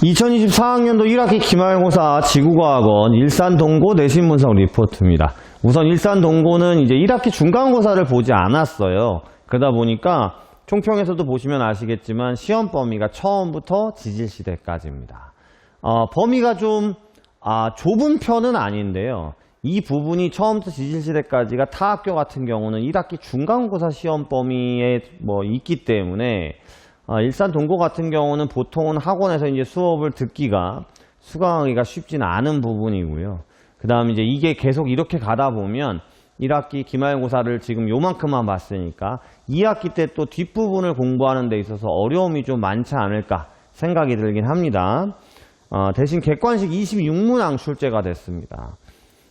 2024학년도 1학기 기말고사 지구과학원 일산동고 내신분석 리포트입니다. 우선 일산동고는 이제 1학기 중간고사를 보지 않았어요. 그러다 보니까 총평에서도 보시면 아시겠지만 시험 범위가 처음부터 지질시대까지입니다. 범위가 좀 좁은 편은 아닌데요. 이 부분이 처음부터 지질시대까지가 타 학교 같은 경우는 1학기 중간고사 시험 범위에 있기 때문에 일산동고 같은 경우는 보통은 학원에서 이제 수업을 듣기가 수강하기가 쉽지는 않은 부분이고요. 그 다음 이제 이게 계속 이렇게 가다 보면 1학기 기말고사를 지금 요만큼만 봤으니까 2학기 때 또 뒷부분을 공부하는 데 있어서 어려움이 좀 많지 않을까 생각이 들긴 합니다. 대신 객관식 26문항 출제가 됐습니다.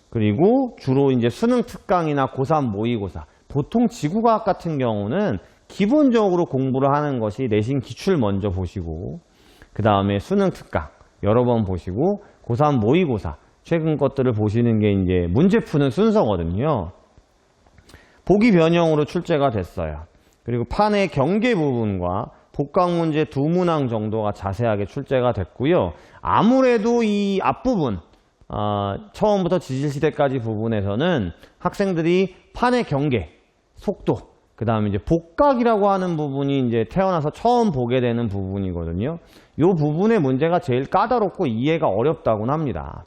그리고 주로 이제 수능 특강이나 고3 모의고사, 보통 지구과학 같은 경우는 기본적으로 공부를 하는 것이 내신 기출 먼저 보시고 그 다음에 수능 특강 여러 번 보시고 고3 모의고사 최근 것들을 보시는 게 이제 문제 푸는 순서거든요. 보기 변형으로 출제가 됐어요. 그리고 판의 경계 부분과 복강 문제 2문항 정도가 자세하게 출제가 됐고요. 아무래도 이 앞부분 처음부터 지질시대까지 부분에서는 학생들이 판의 경계, 속도, 그 다음에 이제 복각이라고 하는 부분이 이제 태어나서 처음 보게 되는 부분이거든요. 이 부분의 문제가 제일 까다롭고 이해가 어렵다고는 합니다.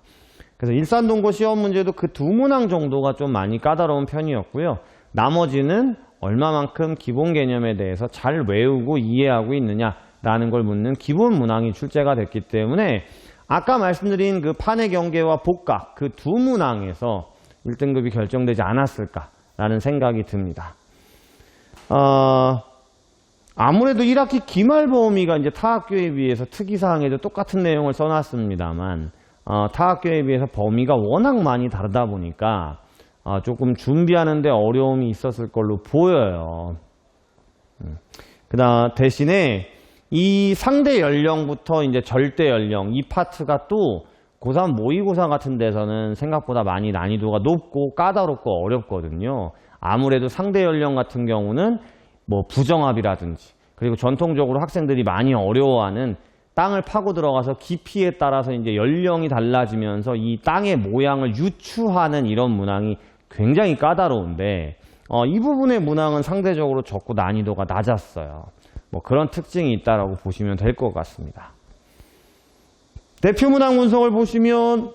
그래서 일산동고 시험 문제도 그 2문항 정도가 좀 많이 까다로운 편이었고요. 나머지는 얼마만큼 기본 개념에 대해서 잘 외우고 이해하고 있느냐라는 걸 묻는 기본 문항이 출제가 됐기 때문에 아까 말씀드린 그 판의 경계와 복각 그 2문항에서 1등급이 결정되지 않았을까라는 생각이 듭니다. 아무래도 1학기 기말 범위가 이제 타 학교에 비해서 특이사항에도 똑같은 내용을 써놨습니다만 타 학교에 비해서 범위가 워낙 많이 다르다 보니까 조금 준비하는데 어려움이 있었을 걸로 보여요. 대신에 이 상대 연령부터 이제 절대 연령 이 파트가 또 고3 모의고사 같은 데서는 생각보다 많이 난이도가 높고 까다롭고 어렵거든요. 아무래도 상대 연령 같은 경우는 부정합이라든지 그리고 전통적으로 학생들이 많이 어려워하는 땅을 파고 들어가서 깊이에 따라서 이제 연령이 달라지면서 이 땅의 모양을 유추하는 이런 문항이 굉장히 까다로운데 이 부분의 문항은 상대적으로 적고 난이도가 낮았어요. 그런 특징이 있다라고 보시면 될 것 같습니다. 대표 문항 분석을 보시면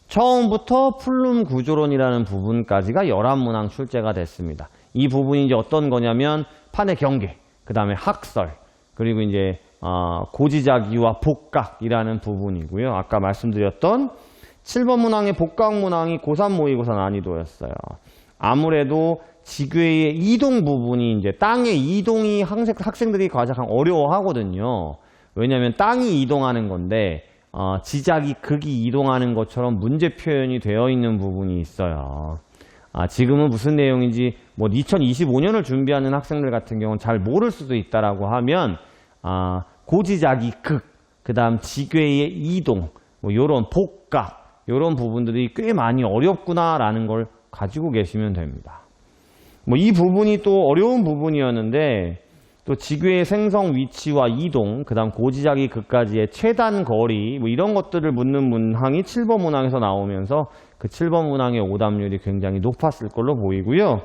처음부터 풀룸 구조론이라는 부분까지가 11문항 출제가 됐습니다. 이 부분이 이제 어떤 거냐면 판의 경계, 그 다음에 학설, 그리고 이제 고지자기와 복각이라는 부분이고요. 아까 말씀드렸던 7번 문항의 복각 문항이 고3 모의고사 난이도였어요. 아무래도 지괴의 이동 부분이 이제 땅의 이동이 학생들이 가장 어려워하거든요. 왜냐하면 땅이 이동하는 건데 지작이 극이 이동하는 것처럼 문제 표현이 되어 있는 부분이 있어요. 지금은 무슨 내용인지 2025년을 준비하는 학생들 같은 경우는 잘 모를 수도 있다라고 하면 고지작이 극, 그 다음 지괴의 이동, 요런 복각, 요런 부분들이 꽤 많이 어렵구나라는 걸 가지고 계시면 됩니다. 이 부분이 또 어려운 부분이었는데 또 지괴의 생성 위치와 이동, 그 다음 고지자기 극까지의 최단 거리 이런 것들을 묻는 문항이 7번 문항에서 나오면서 그 7번 문항의 오답률이 굉장히 높았을 걸로 보이고요.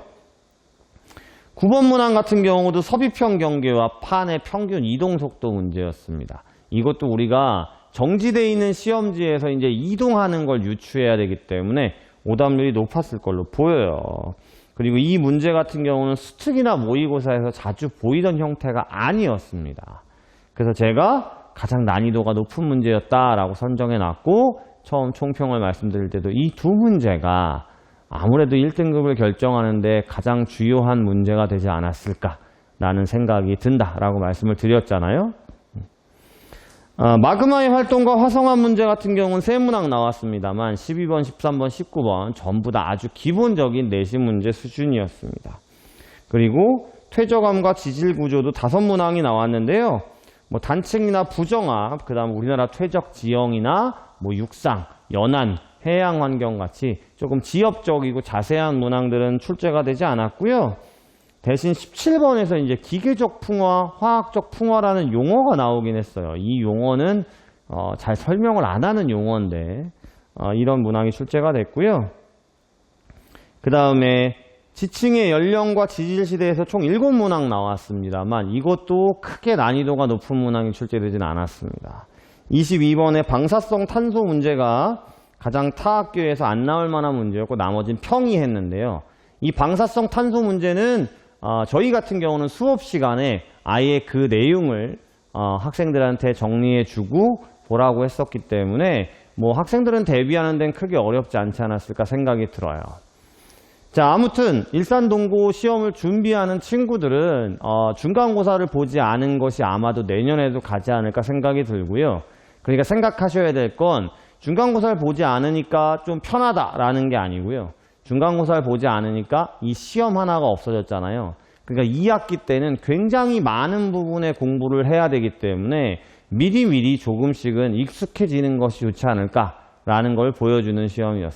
9번 문항 같은 경우도 섭입형 경계와 판의 평균 이동 속도 문제였습니다. 이것도 우리가 정지되어 있는 시험지에서 이제 이동하는 걸 유추해야 되기 때문에 오답률이 높았을 걸로 보여요. 그리고 이 문제 같은 경우는 수특이나 모의고사에서 자주 보이던 형태가 아니었습니다. 그래서 제가 가장 난이도가 높은 문제였다라고 선정해 놨고 처음 총평을 말씀드릴 때도 이 2문제가 아무래도 1등급을 결정하는데 가장 주요한 문제가 되지 않았을까라는 생각이 든다라고 말씀을 드렸잖아요. 마그마의 활동과 화성화 문제 같은 경우는 3문항 나왔습니다만 12번, 13번, 19번 전부 다 아주 기본적인 내신 문제 수준이었습니다. 그리고 퇴적암과 지질구조도 5문항이 나왔는데요. 단층이나 부정압, 그 다음 우리나라 퇴적 지형이나 육상, 연안, 해양 환경 같이 조금 지엽적이고 자세한 문항들은 출제가 되지 않았고요. 대신 17번에서 이제 기계적 풍화, 화학적 풍화라는 용어가 나오긴 했어요. 이 용어는 잘 설명을 안 하는 용어인데 이런 문항이 출제가 됐고요. 그 다음에 지층의 연령과 지질 시대에서 총 7문항 나왔습니다만 이것도 크게 난이도가 높은 문항이 출제되진 않았습니다. 22번의 방사성 탄소 문제가 가장 타 학교에서 안 나올 만한 문제였고 나머지는 평이했는데요. 이 방사성 탄소 문제는 저희 같은 경우는 수업 시간에 아예 그 내용을 학생들한테 정리해주고 보라고 했었기 때문에 뭐 학생들은 대비하는 데는 크게 어렵지 않지 않았을까 생각이 들어요. 자, 아무튼 일산동고 시험을 준비하는 친구들은 중간고사를 보지 않은 것이 아마도 내년에도 가지 않을까 생각이 들고요. 그러니까 생각하셔야 될 건 중간고사를 보지 않으니까 좀 편하다라는 게 아니고요. 중간고사를 보지 않으니까 이 시험 하나가 없어졌잖아요. 그러니까 2학기 때는 굉장히 많은 부분의 공부를 해야 되기 때문에 미리미리 조금씩은 익숙해지는 것이 좋지 않을까라는 걸 보여주는 시험이었습니다.